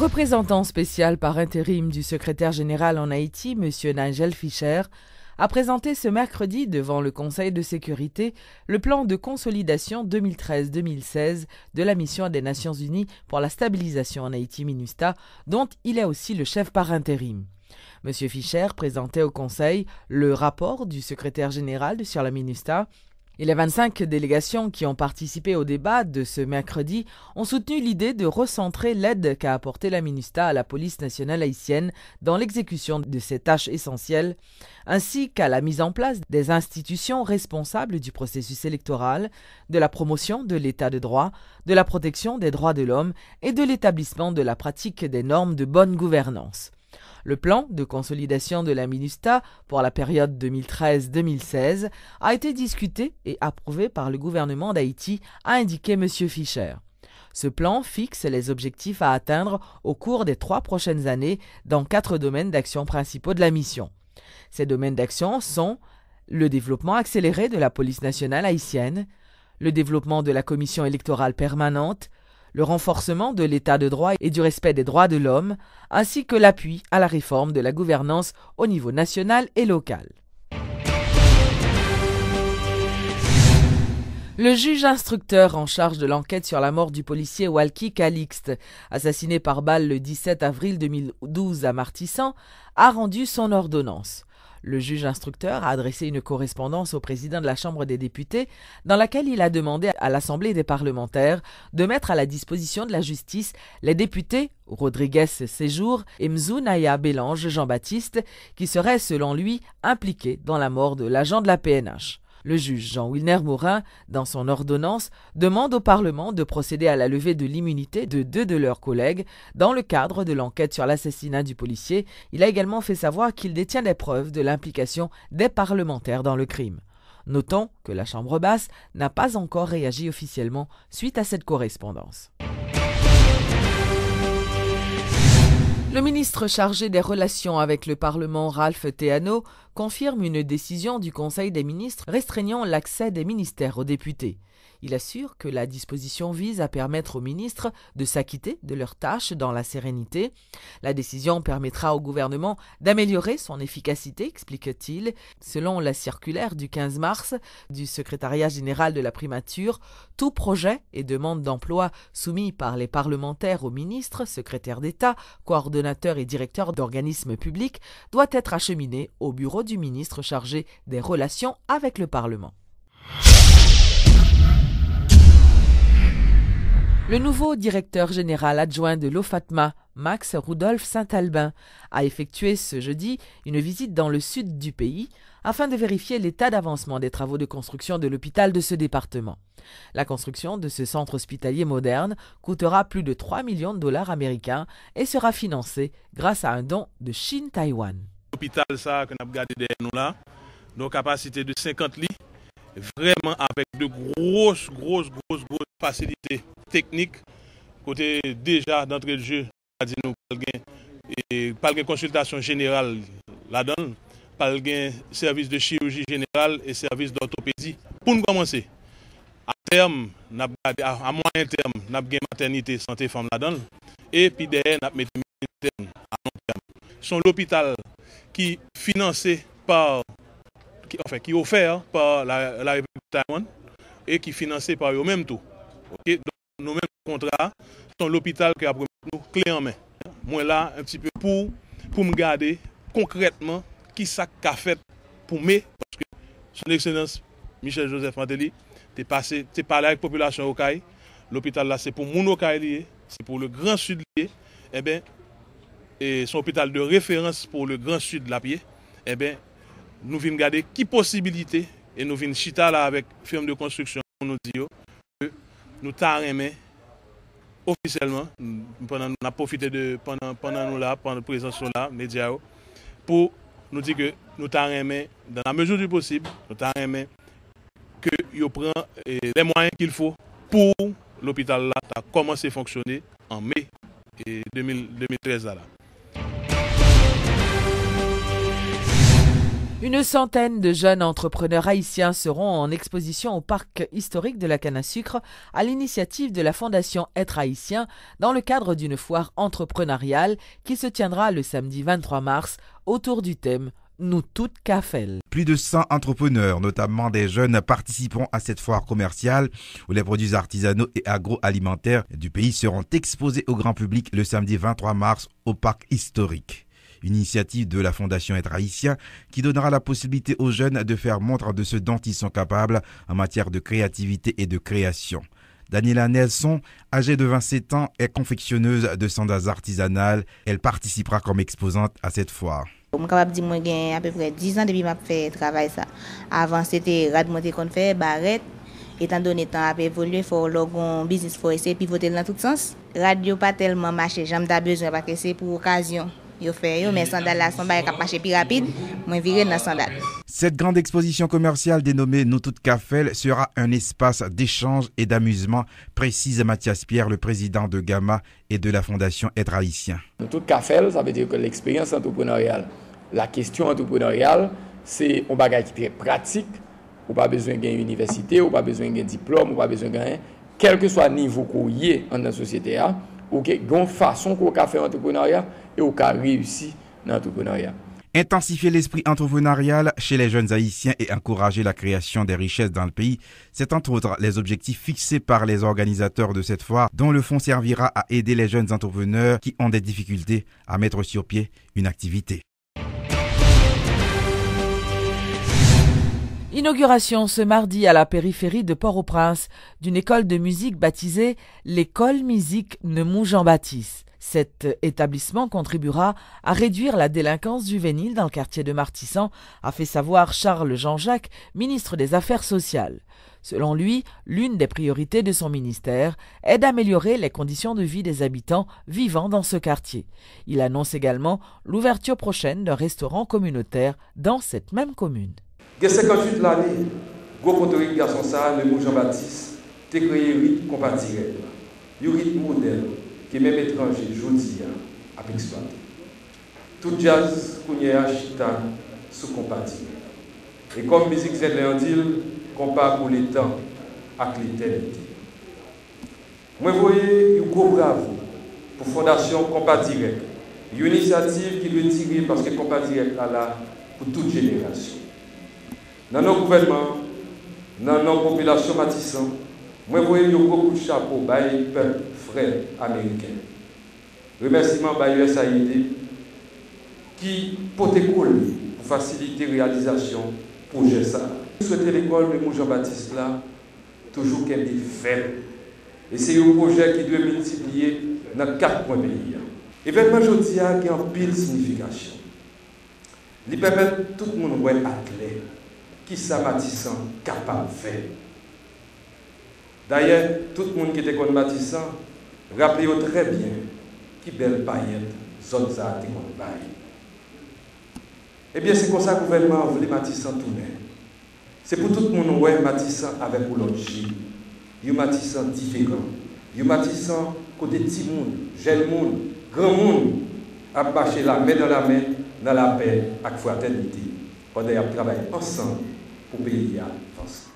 représentant spécial par intérim du secrétaire général en Haïti, M. Nigel Fisher, a présenté ce mercredi devant le Conseil de sécurité le plan de consolidation 2013-2016 de la mission des Nations Unies pour la stabilisation en Haïti MINUSTAH, dont il est aussi le chef par intérim. M. Fisher présentait au Conseil le rapport du secrétaire général sur la MINUSTAH et les 25 délégations qui ont participé au débat de ce mercredi ont soutenu l'idée de recentrer l'aide qu'a apportée la MINUSTAH à la police nationale haïtienne dans l'exécution de ses tâches essentielles, ainsi qu'à la mise en place des institutions responsables du processus électoral, de la promotion de l'état de droit, de la protection des droits de l'homme et de l'établissement de la pratique des normes de bonne gouvernance. Le plan de consolidation de la MINUSTAH pour la période 2013-2016 a été discuté et approuvé par le gouvernement d'Haïti, a indiqué M. Fisher. Ce plan fixe les objectifs à atteindre au cours des 3 prochaines années dans 4 domaines d'action principaux de la mission. Ces domaines d'action sont le développement accéléré de la police nationale haïtienne, le développement de la commission électorale permanente, le renforcement de l'état de droit et du respect des droits de l'homme, ainsi que l'appui à la réforme de la gouvernance au niveau national et local. Le juge instructeur en charge de l'enquête sur la mort du policier Walkie Calixte, assassiné par balle le 17 avril 2012 à Martissan, a rendu son ordonnance. Le juge instructeur a adressé une correspondance au président de la Chambre des députés dans laquelle il a demandé à l'Assemblée des parlementaires de mettre à la disposition de la justice les députés Rodriguez Séjour et Mzou-Naya Bélange Jean-Baptiste qui seraient, selon lui, impliqués dans la mort de l'agent de la PNH. Le juge Jean-Wilner Morin, dans son ordonnance, demande au Parlement de procéder à la levée de l'immunité de 2 de leurs collègues dans le cadre de l'enquête sur l'assassinat du policier. Il a également fait savoir qu'il détient des preuves de l'implication des parlementaires dans le crime. Notons que la Chambre basse n'a pas encore réagi officiellement suite à cette correspondance. Le ministre chargé des relations avec le Parlement, Ralph Teano, confirme une décision du Conseil des ministres restreignant l'accès des ministères aux députés. Il assure que la disposition vise à permettre aux ministres de s'acquitter de leurs tâches dans la sérénité. La décision permettra au gouvernement d'améliorer son efficacité, explique-t-il. Selon la circulaire du 15 mars du secrétariat général de la primature, tout projet et demande d'emploi soumis par les parlementaires aux ministres, secrétaires d'État, coordonnateurs et directeurs d'organismes publics doit être acheminé au bureau du ministre chargé des relations avec le Parlement. Le nouveau directeur général adjoint de l'OFATMA, Max Rudolph Saint-Albin, a effectué ce jeudi une visite dans le sud du pays afin de vérifier l'état d'avancement des travaux de construction de l'hôpital de ce département. La construction de ce centre hospitalier moderne coûtera plus de 3 millions de dollars américains et sera financée grâce à un don de Chine-Taïwan. L'hôpital ça que nous avons gardé derrière nous là, nos capacités de 50 lits, vraiment avec de grosses facilités techniques, côté déjà d'entrée de jeu, nous pas de consultation générale là-dedans, pas de service de chirurgie générale et service d'orthopédie. Pour nous commencer, à terme, à moyen terme, nous avons une maternité santé femme là-dedans, et puis derrière, nous avons une à long terme. C'est l'hôpital qui est financé par qui est offert par la République de Taïwan et qui est financé par eux-mêmes tout. Okay? Donc, nos mêmes contrats sont l'hôpital qui a promis nous clé en main. Moi là, un petit peu pour me garder concrètement qui ça qu'a fait pour moi, parce que son excellence Michel Joseph Martelly, t'es parlé avec la population Okaï. L'hôpital là, c'est pour mon Okaï, c'est pour le Grand Sud lié. Eh bien, et son hôpital de référence pour le Grand Sud de la pied. Eh bien, nous venons regarder qui possibilité et nous venons chita là avec firme de construction pour nous dire que nous t'arrêtons officiellement pendant nous a profité de pendant nous là pendant la présence là médias pour nous dire que nous t'arrêtons dans la mesure du possible nous t'arrêtons que yo prend les moyens qu'il faut pour l'hôpital là a commencé à fonctionner en mai 2013 là. Une centaine de jeunes entrepreneurs haïtiens seront en exposition au parc historique de la canne à sucre à l'initiative de la Fondation Être Haïtien dans le cadre d'une foire entrepreneuriale qui se tiendra le samedi 23 mars autour du thème « Nous toutes Kafel ». Plus de 100 entrepreneurs, notamment des jeunes, participeront à cette foire commerciale où les produits artisanaux et agroalimentaires du pays seront exposés au grand public le samedi 23 mars au parc historique. Une initiative de la Fondation Être Haïtien qui donnera la possibilité aux jeunes de faire montre de ce dont ils sont capables en matière de créativité et de création. Daniela Nelson, âgée de 27 ans, est confectionneuse de sandales artisanales. Elle participera comme exposante à cette foire. Je suis capable de dire que j'ai à peu près 10 ans depuis que je fais travail. Avant, c'était radmonté qu'on fait, barrette. Étant donné que le temps a évolué, il faut un business pour essayer de pivoter dans tous les sens. Radio pas tellement marché, j'en ai besoin parce que c'est pour occasion. Yo fait yo mais sandales là sont pas marcher plus rapide, moi virer dans sandales. Cette grande exposition commerciale dénommée Nous toutes Kafel sera un espace d'échange et d'amusement, précise Mathias Pierre, le président de Gamma et de la Fondation Être Haïtien. Nous toutes Kafel, ça veut dire que l'expérience entrepreneuriale, la question entrepreneuriale, c'est un bagage qui est très pratique, ou pas besoin d'une université, ou pas besoin d'un diplôme, ou pas besoin d'un quel que soit le niveau qu'on y est dans la société, ou une façon qu'on a fait l'entrepreneuriat et qu'on a réussi dans l'entrepreneuriat. Intensifier l'esprit entrepreneurial chez les jeunes haïtiens et encourager la création des richesses dans le pays, c'est entre autres les objectifs fixés par les organisateurs de cette foire, dont le fonds servira à aider les jeunes entrepreneurs qui ont des difficultés à mettre sur pied une activité. Inauguration ce mardi à la périphérie de Port-au-Prince d'une école de musique baptisée l'école musique Neumou Jean-Baptiste. Cet établissement contribuera à réduire la délinquance juvénile dans le quartier de Martissan, a fait savoir Charles Jean-Jacques, ministre des Affaires sociales. Selon lui, l'une des priorités de son ministère est d'améliorer les conditions de vie des habitants vivant dans ce quartier. Il annonce également l'ouverture prochaine d'un restaurant communautaire dans cette même commune. Il y a 58 l'année, gros potorique garçon ça, le mot Jean-Baptiste, a créé un rythme compatirel. Un rythme modèle qui même étranger, jodi à exploiter. Tout jazz, qu'on a chita, sous compatirel. Et comme musique Zélandil, compare pour les temps avec l'éternité. Moi, vous voyez, un gros bravo pour Fondation Compatirel. Une initiative qui doit tirer parce que Compatirel est là pour toute génération. Dans nos gouvernements, dans nos populations matissantes, moi, je vois beaucoup de chapeaux par les peuples frères américains. Remerciement par USAID qui peut écouler pour faciliter la réalisation du projet. Je souhaite l'école de Jean-Baptiste là, toujours qu'elle est faible. Et c'est un projet qui doit multiplier dans 4 points pays. L'événement aujourd'hui a une pile signification. Il permet à tout le monde d'être athlète. Qui ça Matissan capable de faire. D'ailleurs, tout le monde qui était contre Matissan, rappelez-vous très bien qui belle paillette, zone ça était contre paille. Eh bien, c'est comme ça que le gouvernement voulait Matissan tourner. C'est pour tout le monde ouais Matissan avec l'autre J. Il y a Matissan différent. Il y a Matissan côté petit monde, jeune monde, grand monde, à marcher la main dans la paix avec fraternité. On doit travailler ensemble pour payer la France.